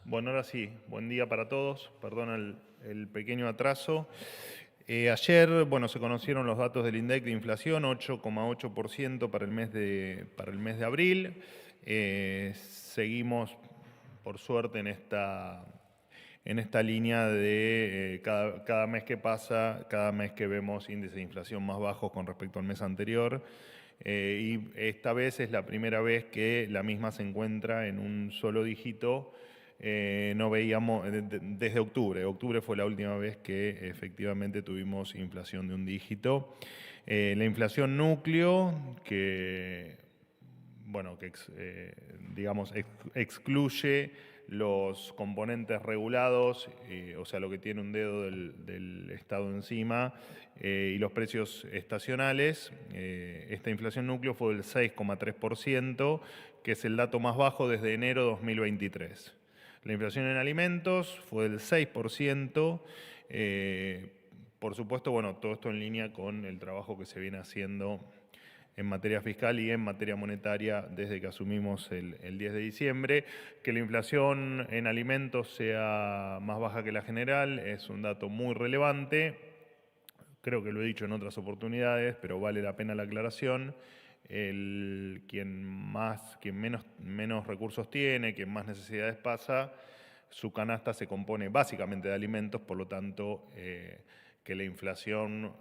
Bueno, ahora sí, buen día para todos. Perdón el pequeño atraso. Ayer, bueno, se conocieron los datos del INDEC de inflación, 8,8% para el mes de abril. Seguimos, por suerte, en esta línea de cada mes que pasa, cada mes que vemos índices de inflación más bajos con respecto al mes anterior. Y esta vez es la primera vez que la misma se encuentra en un solo dígito. No veíamos desde octubre. Octubre fue la última vez que efectivamente tuvimos inflación de un dígito. La inflación núcleo, que bueno, digamos, excluye los componentes regulados, o sea, lo que tiene un dedo del Estado encima, y los precios estacionales. Esta inflación núcleo fue del 6,3%, que es el dato más bajo desde enero de 2023. La inflación en alimentos fue del 6%. Por supuesto, bueno, todo esto en línea con el trabajo que se viene haciendo en materia fiscal y en materia monetaria desde que asumimos el 10 de diciembre. Que la inflación en alimentos sea más baja que la general es un dato muy relevante. Creo que lo he dicho en otras oportunidades, pero vale la pena la aclaración. Quien menos recursos tiene, quien más necesidades pasa, su canasta se compone básicamente de alimentos, por lo tanto, que la inflación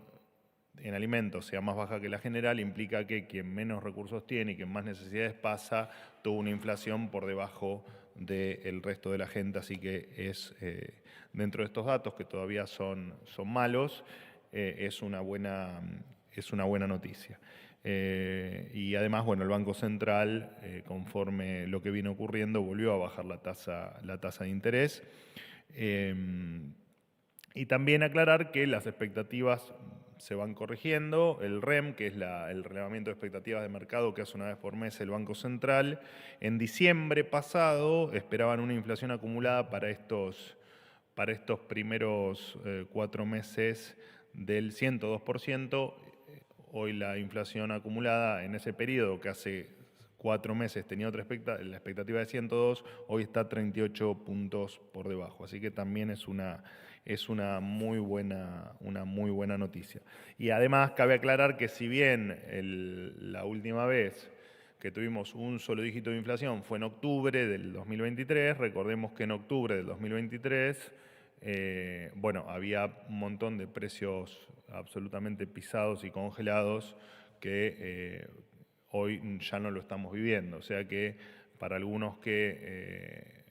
en alimentos sea más baja que la general implica que quien menos recursos tiene y quien más necesidades pasa tuvo una inflación por debajo del resto de la gente, así que dentro de estos datos que todavía son malos, es una buena noticia. Y además, bueno, el Banco Central, conforme lo que viene ocurriendo, volvió a bajar la tasa de interés. Y también aclarar que las expectativas se van corrigiendo. El REM, que es el relevamiento de expectativas de mercado que hace una vez por mes el Banco Central, en diciembre pasado esperaban una inflación acumulada para estos primeros 4 meses del 102%. Hoy la inflación acumulada en ese periodo, que hace 4 meses tenía la expectativa de 102, hoy está 38 puntos por debajo. Así que también es una muy buena noticia. Y además cabe aclarar que si bien la última vez que tuvimos un solo dígito de inflación fue en octubre del 2023, recordemos que en octubre del 2023, bueno, había un montón de precios absolutamente pisados y congelados que hoy ya no lo estamos viviendo. O sea que para algunos que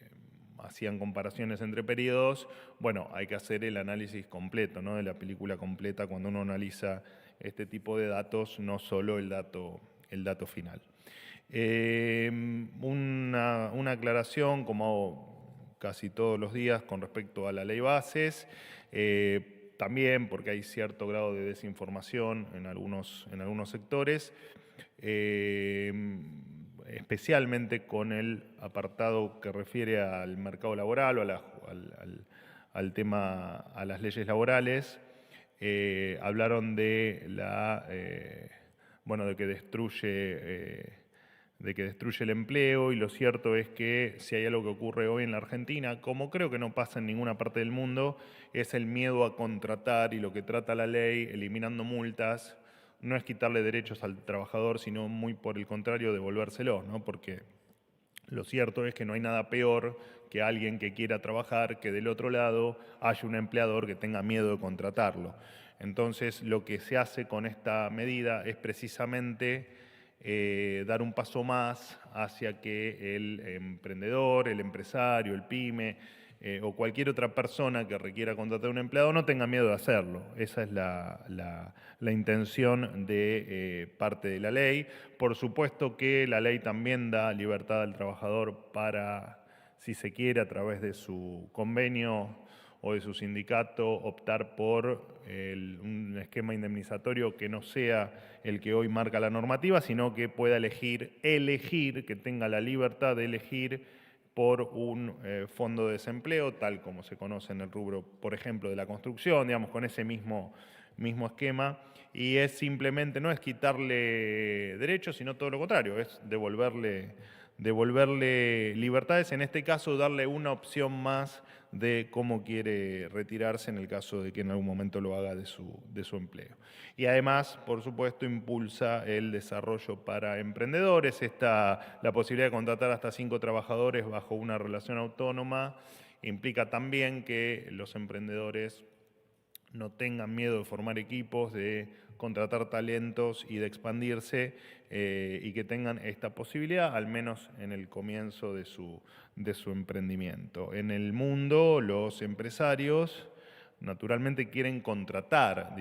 hacían comparaciones entre periodos, bueno, hay que hacer el análisis completo, ¿no? De la película completa cuando uno analiza este tipo de datos, no solo el dato final. Una aclaración, como hago casi todos los días, con respecto a la ley bases. También porque hay cierto grado de desinformación en algunos sectores, especialmente con el apartado que refiere al mercado laboral o al tema, a las leyes laborales. Hablaron bueno, de que destruye el empleo, y lo cierto es que si hay algo que ocurre hoy en la Argentina, como creo que no pasa en ninguna parte del mundo, es el miedo a contratar, y lo que trata la ley, eliminando multas, no es quitarle derechos al trabajador, sino muy por el contrario, devolvérselos, ¿no? Porque lo cierto es que no hay nada peor que alguien que quiera trabajar, que del otro lado haya un empleador que tenga miedo de contratarlo. Entonces, lo que se hace con esta medida es precisamente dar un paso más hacia que el emprendedor, el empresario, el pyme o cualquier otra persona que requiera contratar a un empleado no tenga miedo de hacerlo. Esa es la intención de parte de la ley. Por supuesto que la ley también da libertad al trabajador para, si se quiere, a través de su convenio o de su sindicato, optar por un esquema indemnizatorio que no sea el que hoy marca la normativa, sino que pueda elegir, que tenga la libertad de elegir por un fondo de desempleo, tal como se conoce en el rubro, por ejemplo, de la construcción, digamos, con ese mismo esquema. Y es simplemente, no es quitarle derechos, sino todo lo contrario, es devolverle devolverle libertades, en este caso darle una opción más de cómo quiere retirarse en el caso de que en algún momento lo haga de su empleo. Y además, por supuesto, impulsa el desarrollo para emprendedores, la posibilidad de contratar hasta 5 trabajadores bajo una relación autónoma, implica también que los emprendedores no tengan miedo de formar equipos, de contratar talentos y de expandirse, y que tengan esta posibilidad, al menos en el comienzo de su emprendimiento. En el mundo, los empresarios naturalmente quieren contratar,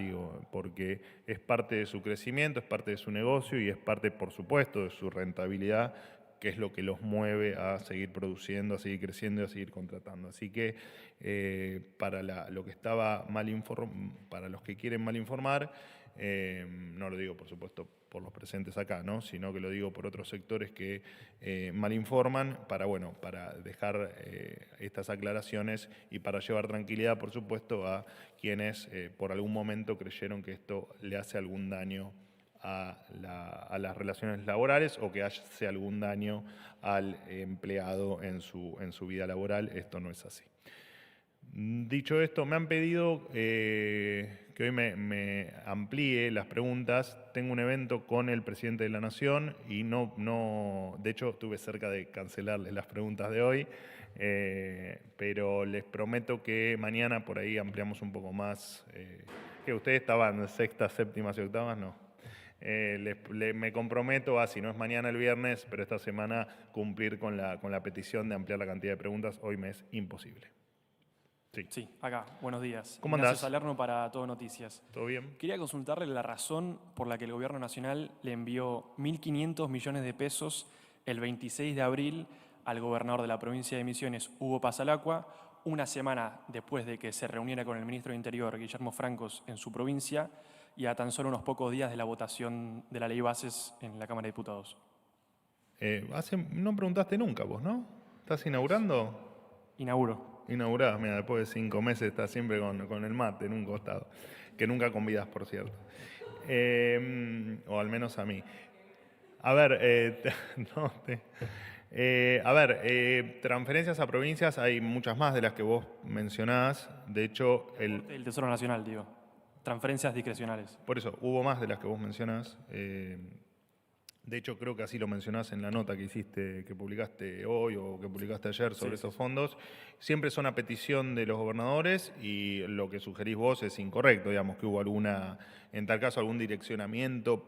porque es parte de su crecimiento, es parte de su negocio y es parte, por supuesto, de su rentabilidad, que es lo que los mueve a seguir produciendo, a seguir creciendo y a seguir contratando. Así que para lo que estaba para los que quieren mal informar, no lo digo por supuesto por los presentes acá, ¿no? Sino que lo digo por otros sectores que mal informan, para dejar estas aclaraciones y para llevar tranquilidad, por supuesto, a quienes por algún momento creyeron que esto le hace algún daño a las relaciones laborales o que hace algún daño al empleado en su vida laboral. Esto no es así. Dicho esto, me han pedido que hoy me amplíe las preguntas. Tengo un evento con el presidente de la Nación y de hecho estuve cerca de cancelarles las preguntas de hoy, pero les prometo que mañana por ahí ampliamos un poco más. Que ustedes estaban sextas, séptimas y octavas, no. Me comprometo a, si no es mañana el viernes, pero esta semana cumplir con la petición de ampliar la cantidad de preguntas. Hoy me es imposible. Sí, acá. Buenos días. ¿Cómo Ignacio andás? Salerno para Todo Noticias. ¿Todo bien? Quería consultarle la razón por la que el Gobierno Nacional le envió 1.500 millones de pesos el 26 de abril al gobernador de la provincia de Misiones, Hugo Pasalacqua, una semana después de que se reuniera con el ministro de Interior, Guillermo Francos, en su provincia, y a tan solo unos pocos días de la votación de la Ley Bases en la Cámara de Diputados. No preguntaste nunca vos, ¿no? ¿Estás inaugurando? Inauguro. Inaugurás, mira, después de 5 meses estás siempre con el mate en un costado, que nunca convidas, por cierto. O al menos a mí. A ver, transferencias a provincias hay muchas más de las que vos mencionás. De hecho, El Tesoro Nacional, digo. Transferencias discrecionales. por eso, hubo más de las que vos mencionás. De hecho, creo que así lo mencionás en la nota que hiciste, que publicaste hoy o que publicaste ayer sobre estos fondos. Siempre son a petición de los gobernadores y lo que sugerís vos es incorrecto, digamos, que hubo en tal caso, algún direccionamiento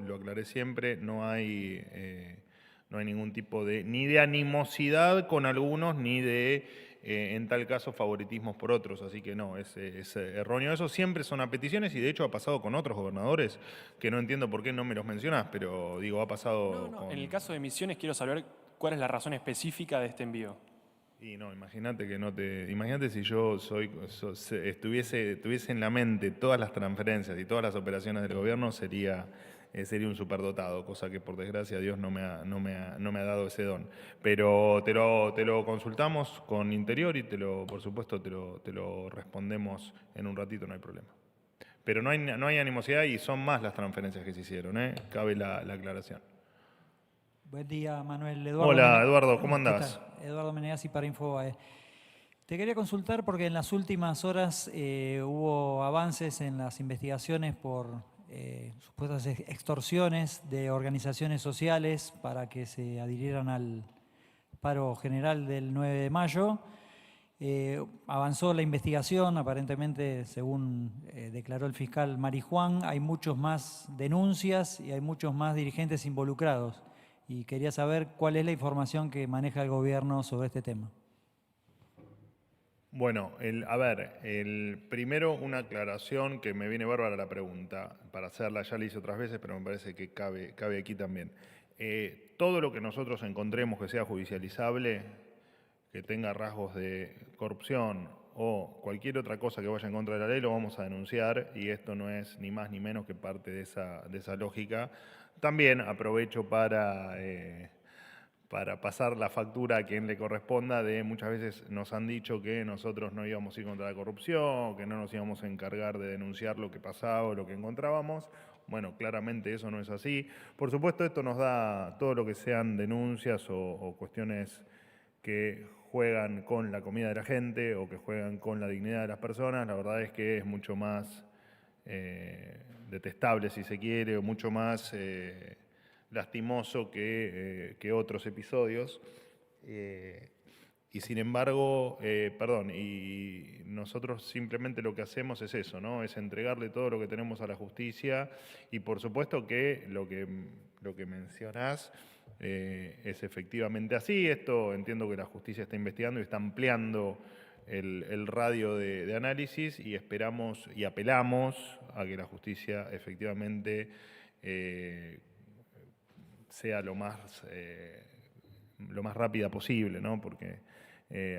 lo aclaré siempre, no hay ningún tipo ni de animosidad con algunos, ni de en tal caso favoritismos por otros, así que no, es erróneo eso. Siempre son a peticiones y de hecho ha pasado con otros gobernadores, que no entiendo por qué no me los mencionás, pero digo, ha pasado con... En el caso de Misiones quiero saber cuál es la razón específica de este envío. Y no, imagínate imagínate si yo tuviese en la mente todas las transferencias y todas las operaciones del gobierno, sería un superdotado, cosa que por desgracia Dios no me ha dado ese don. Pero te lo consultamos con Interior y por supuesto te lo respondemos en un ratito, no hay problema. Pero no hay animosidad y son más las transferencias que se hicieron, cabe la aclaración. Buen día, Manuel. Eduardo Hola, Eduardo, ¿cómo andás? ¿Qué tal? Eduardo Menegas y para Infobae. Te quería consultar porque en las últimas horas hubo avances en las investigaciones por supuestas extorsiones de organizaciones sociales para que se adhirieran al paro general del 9 de mayo. Avanzó la investigación, aparentemente, según declaró el fiscal Marijuán, hay muchos más denuncias y hay muchos más dirigentes involucrados. Y quería saber cuál es la información que maneja el gobierno sobre este tema. Bueno, primero una aclaración que me viene bárbara la pregunta, para hacerla ya la hice otras veces, pero me parece que cabe aquí también. Todo lo que nosotros encontremos que sea judicializable, que tenga rasgos de corrupción o cualquier otra cosa que vaya en contra de la ley, lo vamos a denunciar y esto no es ni más ni menos que parte de esa lógica. También aprovecho para pasar la factura a quien le corresponda. Muchas veces nos han dicho que nosotros no íbamos a ir contra la corrupción, que no nos íbamos a encargar de denunciar lo que pasaba o lo que encontrábamos. Bueno, claramente eso no es así. Por supuesto, esto nos da todo lo que sean denuncias o cuestiones que juegan con la comida de la gente o que juegan con la dignidad de las personas. La verdad es que es mucho más detestable, si se quiere, o mucho más lastimoso que otros episodios. Y sin embargo, y nosotros simplemente lo que hacemos es eso, ¿no? Es entregarle todo lo que tenemos a la justicia y por supuesto que lo que mencionás es efectivamente así. Esto entiendo que la justicia está investigando y está ampliando el radio de análisis y esperamos y apelamos a que la justicia efectivamente sea lo más rápida posible, ¿no? Porque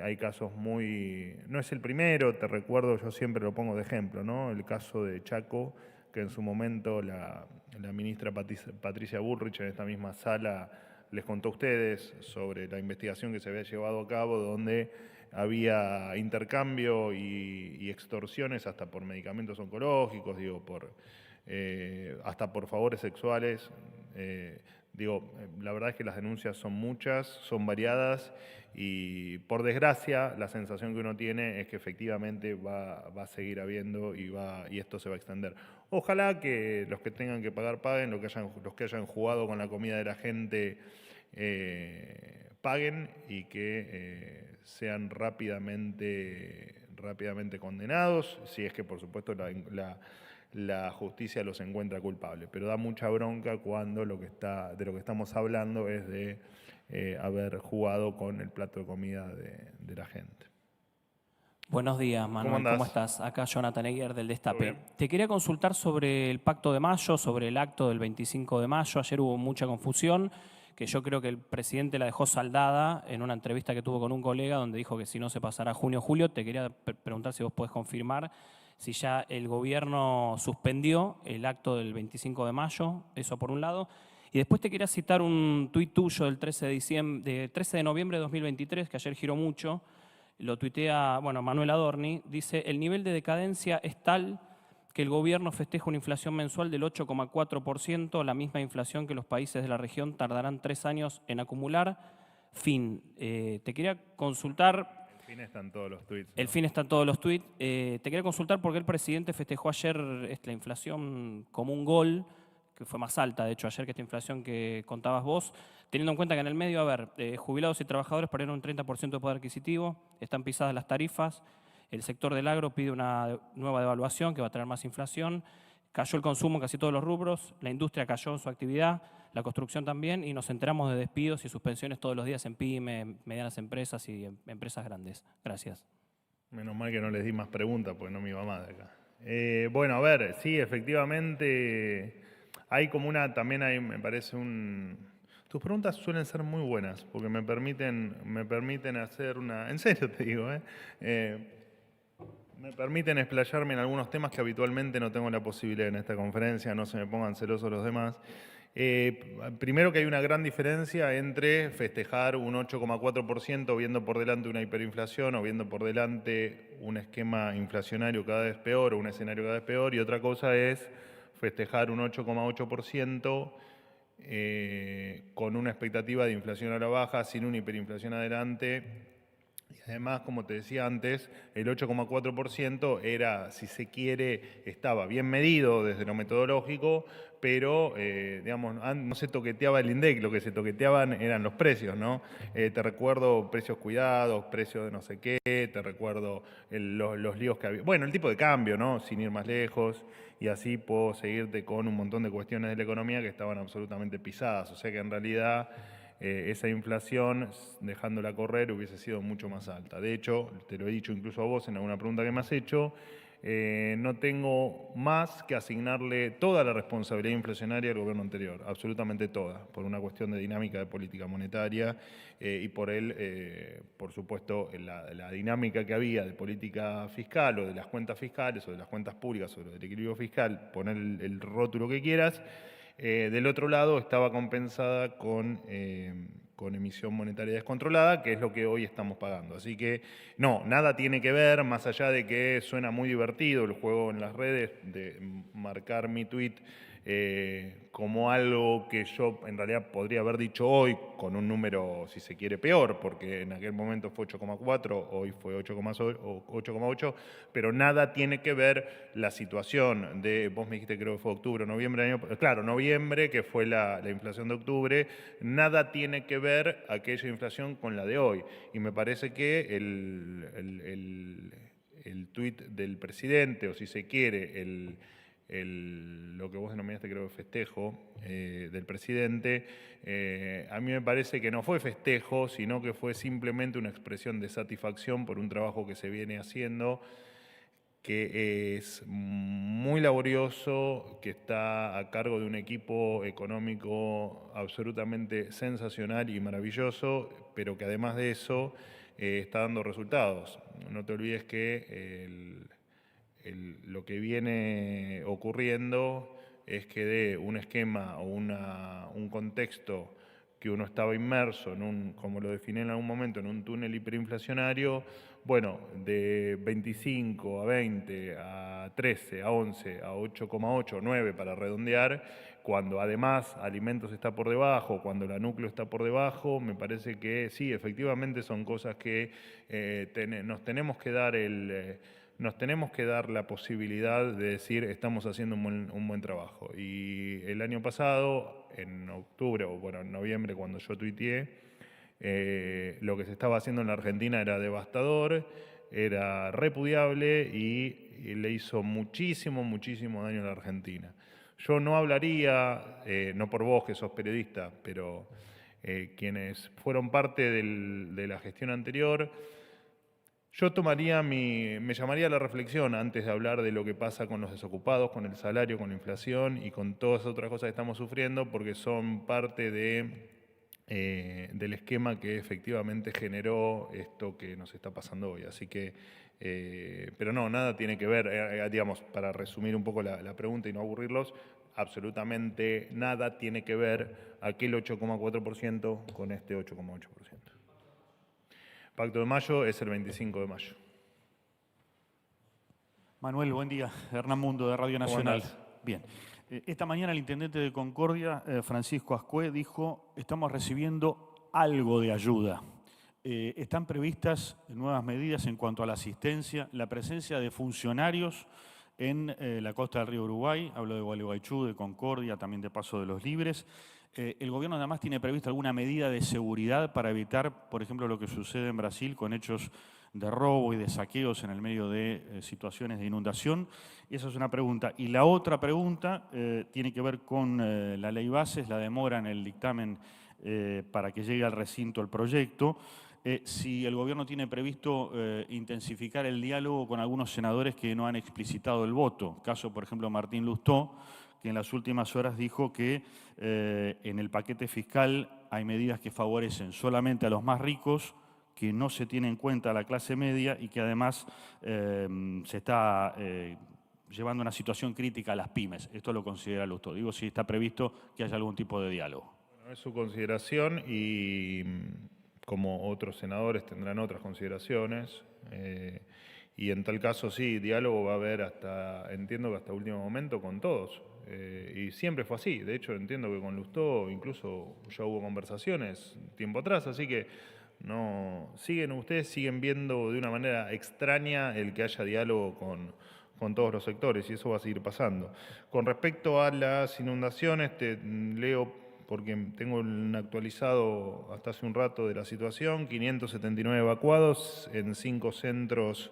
hay casos muy... No es el primero, te recuerdo, yo siempre lo pongo de ejemplo, ¿no? El caso de Chaco, que en su momento la ministra Patricia Bullrich en esta misma sala les contó a ustedes sobre la investigación que se había llevado a cabo, donde había intercambio y extorsiones hasta por medicamentos oncológicos, digo, hasta por favores sexuales. La verdad es que las denuncias son muchas, son variadas y por desgracia la sensación que uno tiene es que efectivamente va a seguir habiendo y esto se va a extender. Ojalá que los que tengan que pagar paguen, los que hayan jugado con la comida de la gente paguen y que sean rápidamente condenados, si es que por supuesto la justicia los encuentra culpables. Pero da mucha bronca cuando de lo que estamos hablando es de haber jugado con el plato de comida de la gente. Buenos días, Manuel. ¿Cómo estás? Acá Jonathan Egger del Destape. Te quería consultar sobre el Pacto de Mayo, sobre el acto del 25 de mayo. Ayer hubo mucha confusión, que yo creo que el presidente la dejó saldada en una entrevista que tuvo con un colega donde dijo que si no se pasará junio o julio. Te quería preguntar si vos podés confirmar si ya el gobierno suspendió el acto del 25 de mayo, eso por un lado. Y después te quería citar un tuit tuyo del 13 de noviembre de 2023, que ayer giró mucho. Lo tuitea, Manuel Adorni, dice: el nivel de decadencia es tal que el gobierno festeja una inflación mensual del 8,4%, la misma inflación que los países de la región tardarán 3 años en acumular. Fin. Te quería consultar... El fin están todos los tuits, ¿no? El fin están todos los tuits. Te quería consultar por qué el presidente festejó ayer la inflación como un gol, que fue más alta, de hecho, ayer que esta inflación que contabas vos, teniendo en cuenta que en el medio, jubilados y trabajadores perdieron un 30% de poder adquisitivo, están pisadas las tarifas, el sector del agro pide una nueva devaluación que va a traer más inflación, cayó el consumo en casi todos los rubros, la industria cayó en su actividad, la construcción también, y nos enteramos de despidos y suspensiones todos los días en PYME, medianas empresas y empresas grandes. Gracias. Menos mal que no les di más preguntas, porque no me iba más de acá. Sí, efectivamente, hay como también hay, me parece Tus preguntas suelen ser muy buenas, porque me permiten hacer en serio te digo, me permiten explayarme en algunos temas que habitualmente no tengo la posibilidad en esta conferencia, no se me pongan celosos los demás. Primero que hay una gran diferencia entre festejar un 8,4% viendo por delante una hiperinflación o viendo por delante un esquema inflacionario cada vez peor o un escenario cada vez peor, y otra cosa es festejar un 8,8% con una expectativa de inflación a la baja, sin una hiperinflación adelante. Y además, como te decía antes, el 8,4% era, si se quiere, estaba bien medido desde lo metodológico, pero no se toqueteaba el INDEC, lo que se toqueteaban eran los precios, ¿no? Te recuerdo precios cuidados, precios de no sé qué, te recuerdo los líos que había. Bueno, el tipo de cambio, ¿no? Sin ir más lejos, y así puedo seguirte con un montón de cuestiones de la economía que estaban absolutamente pisadas. O sea que en realidad esa inflación, dejándola correr, hubiese sido mucho más alta. De hecho, te lo he dicho incluso a vos en alguna pregunta que me has hecho, no tengo más que asignarle toda la responsabilidad inflacionaria al gobierno anterior, absolutamente toda, por una cuestión de dinámica de política monetaria y por supuesto, la dinámica que había de política fiscal o de las cuentas fiscales o de las cuentas públicas o del equilibrio fiscal, poner el rótulo que quieras. Del otro lado estaba compensada con emisión monetaria descontrolada, que es lo que hoy estamos pagando. Así que no, nada tiene que ver, más allá de que suena muy divertido el juego en las redes de marcar mi tuit como algo que yo en realidad podría haber dicho hoy con un número, si se quiere, peor, porque en aquel momento fue 8,4, hoy fue 8,8, pero nada tiene que ver la situación de, vos me dijiste creo que fue octubre, noviembre, claro, noviembre, que fue la inflación de octubre, nada tiene que ver aquella inflación con la de hoy. Y me parece que el tuit del presidente, o si se quiere, lo que vos denominaste creo que festejo del presidente, a mí me parece que no fue festejo, sino que fue simplemente una expresión de satisfacción por un trabajo que se viene haciendo, que es muy laborioso, que está a cargo de un equipo económico absolutamente sensacional y maravilloso, pero que además de eso está dando resultados. No te olvides que lo que viene ocurriendo es que de un esquema o un contexto que uno estaba inmerso en como lo definí en algún momento, en un túnel hiperinflacionario, bueno, de 25 a 20, a 13, a 11, a 8,8, 9 para redondear, cuando además alimentos está por debajo, cuando la núcleo está por debajo, me parece que sí, efectivamente son cosas que nos tenemos que dar la posibilidad de decir estamos haciendo un buen trabajo. Y el año pasado, en octubre o bueno, en noviembre, cuando yo tuiteé, lo que se estaba haciendo en la Argentina era devastador, era repudiable y le hizo muchísimo, muchísimo daño a la Argentina. Yo no hablaría, no por vos que sos periodista, pero quienes fueron parte de la gestión anterior, yo me llamaría a la reflexión antes de hablar de lo que pasa con los desocupados, con el salario, con la inflación y con todas otras cosas que estamos sufriendo, porque son parte del esquema que efectivamente generó esto que nos está pasando hoy. Así que, pero no, nada tiene que ver, digamos, para resumir un poco la pregunta y no aburrirlos, absolutamente nada tiene que ver aquel 8,4% con este 8,8%. Pacto de Mayo es el 25 de mayo. Manuel, buen día. Hernán Mundo, de Radio Nacional. Bien. Esta mañana el intendente de Concordia, Francisco Ascué, dijo: estamos recibiendo algo de ayuda. Están previstas nuevas medidas en cuanto a la asistencia, la presencia de funcionarios en la costa del río Uruguay, hablo de Gualeguaychú, de Concordia, también de Paso de los Libres. El gobierno además tiene previsto alguna medida de seguridad para evitar, por ejemplo, lo que sucede en Brasil con hechos de robo y de saqueos en el medio de situaciones de inundación. Y esa es una pregunta. Y la otra pregunta tiene que ver con la ley bases, la demora en el dictamen para que llegue al recinto el proyecto. Si el gobierno tiene previsto intensificar el diálogo con algunos senadores que no han explicitado el voto. Caso, por ejemplo, Martín Lustó, que en las últimas horas dijo que en el paquete fiscal hay medidas que favorecen solamente a los más ricos, que no se tiene en cuenta a la clase media y que además se está llevando una situación crítica a las pymes. Esto lo considera Lustó. Digo, si está previsto que haya algún tipo de diálogo. Bueno, es su consideración y como otros senadores tendrán otras consideraciones. Y en tal caso sí, diálogo va a haber entiendo que hasta último momento con todos. Y siempre fue así. De hecho, entiendo que con Lustó incluso ya hubo conversaciones tiempo atrás, así que ustedes siguen viendo de una manera extraña el que haya diálogo con todos los sectores y eso va a seguir pasando. Con respecto a las inundaciones, te leo porque tengo un actualizado hasta hace un rato de la situación, 579 evacuados en 5 centros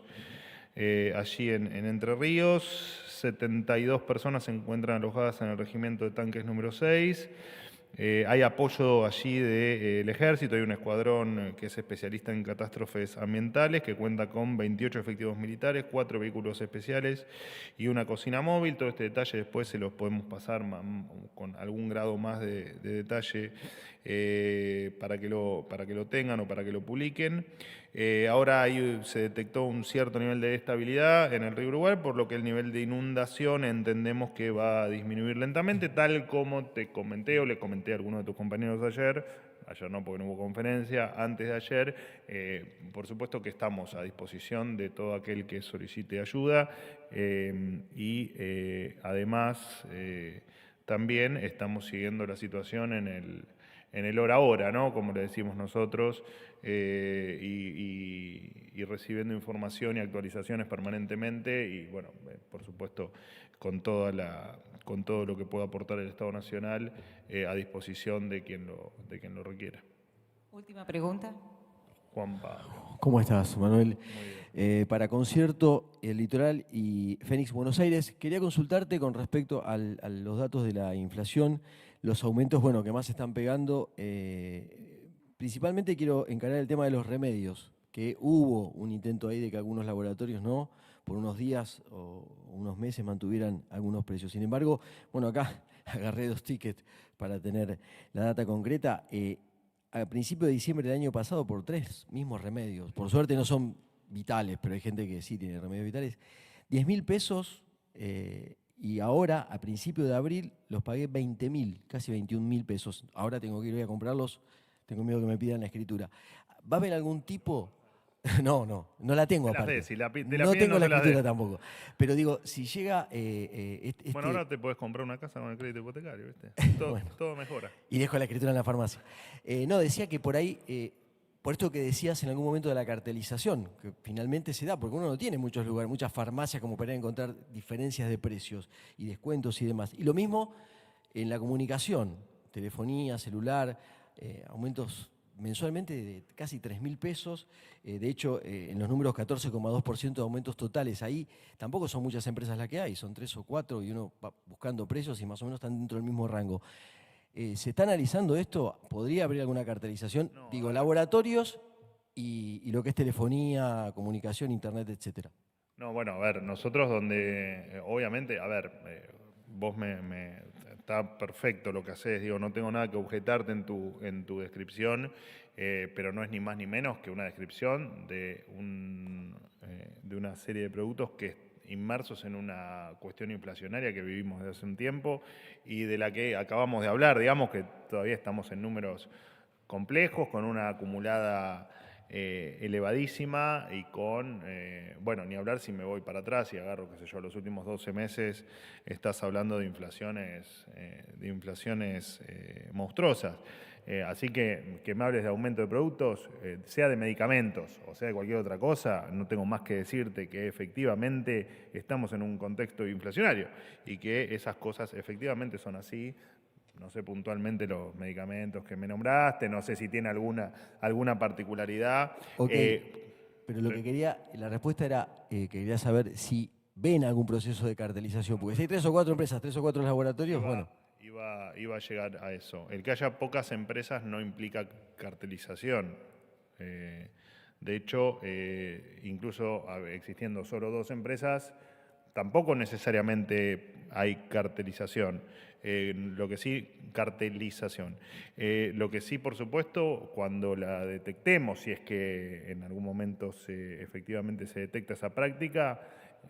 allí en Entre Ríos, 72 personas se encuentran alojadas en el regimiento de tanques número 6. Hay apoyo allí del ejército, hay un escuadrón que es especialista en catástrofes ambientales que cuenta con 28 efectivos militares, 4 vehículos especiales y una cocina móvil. Todo este detalle después se los podemos pasar con algún grado más de detalle para que lo tengan o para que lo publiquen. Ahora se detectó un cierto nivel de estabilidad en el río Uruguay, por lo que el nivel de inundación entendemos que va a disminuir lentamente, tal como te comenté o le comenté a algunos de tus compañeros ayer no porque no hubo conferencia, antes de ayer. Por supuesto que estamos a disposición de todo aquel que solicite ayuda y además también estamos siguiendo la situación en el hora a hora, ¿no? Como le decimos nosotros, y recibiendo información y actualizaciones permanentemente y, bueno, por supuesto, con todo lo que pueda aportar el Estado Nacional a disposición de quien lo requiera. Última pregunta. Juan Pablo. ¿Cómo estás, Manuel? Para Concierto, El Litoral y Fénix Buenos Aires, quería consultarte con respecto a los datos de la inflación, los aumentos que más se están pegando. Principalmente quiero encarar el tema de los remedios, que hubo un intento ahí de que algunos laboratorios por unos días o unos meses mantuvieran algunos precios. Sin embargo, acá agarré 2 tickets para tener la data concreta. A principios de diciembre del año pasado, por 3 mismos remedios, por suerte no son vitales, pero hay gente que sí tiene remedios vitales, 10.000 pesos, y ahora, a principios de abril, los pagué 20.000, casi 21.000 pesos. Ahora tengo que ir a comprarlos, tengo miedo que me pidan la escritura. ¿Va a haber algún tipo? No la tengo aparte. No tengo la escritura tampoco. Pero digo, si llega... Bueno, ahora te podés comprar una casa con el crédito hipotecario, ¿viste? Todo mejora. Y dejo la escritura en la farmacia. Decía que por ahí, por esto que decías en algún momento de la cartelización, que finalmente se da, porque uno no tiene muchos lugares, muchas farmacias como para encontrar diferencias de precios y descuentos y demás. Y lo mismo en la comunicación, telefonía, celular, aumentos mensualmente de casi 3.000 pesos. De hecho, en los números 14,2% de aumentos totales, ahí tampoco son muchas empresas las que hay, son 3 o 4 y uno va buscando precios y más o menos están dentro del mismo rango. ¿Se está analizando esto? ¿Podría haber alguna cartelización? Digo, laboratorios y lo que es telefonía, comunicación, internet, etcétera. No, bueno, a ver, nosotros donde, obviamente, vos está perfecto lo que haces, digo, no tengo nada que objetarte en tu descripción, pero no es ni más ni menos que una descripción de una serie de productos que inmersos en una cuestión inflacionaria que vivimos desde hace un tiempo y de la que acabamos de hablar, digamos que todavía estamos en números complejos, con una acumulada elevadísima y con, ni hablar si me voy para atrás y agarro, los últimos 12 meses estás hablando de inflaciones monstruosas. Así que me hables de aumento de productos, sea de medicamentos o sea de cualquier otra cosa, no tengo más que decirte que efectivamente estamos en un contexto inflacionario y que esas cosas efectivamente son así. No sé puntualmente los medicamentos que me nombraste, no sé si tiene alguna particularidad. Pero lo que quería, la respuesta era que quería saber si ven algún proceso de cartelización, porque si hay 3 o 4 empresas, 3 o 4 laboratorios, Iba a llegar a eso. El que haya pocas empresas no implica cartelización. De hecho, incluso existiendo solo 2 empresas, tampoco necesariamente hay cartelización. Lo que sí, por supuesto, cuando la detectemos, si es que en algún momento efectivamente se detecta esa práctica,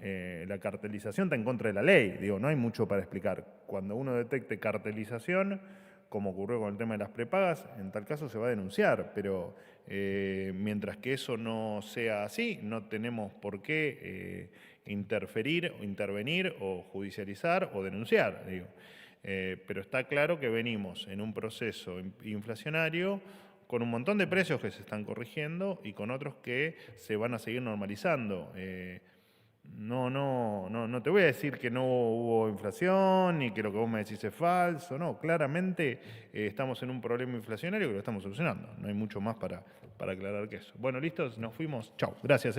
la cartelización está en contra de la ley. Digo, no hay mucho para explicar. Cuando uno detecte cartelización, como ocurrió con el tema de las prepagas, en tal caso se va a denunciar, pero mientras que eso no sea así, no tenemos por qué interferir, o intervenir, o judicializar, o denunciar, digo. Pero está claro que venimos en un proceso inflacionario con un montón de precios que se están corrigiendo y con otros que se van a seguir normalizando. No te voy a decir que no hubo inflación ni que lo que vos me decís es falso, no, claramente estamos en un problema inflacionario que lo estamos solucionando, no hay mucho más para aclarar que eso. Bueno, listos, nos fuimos, chau, gracias.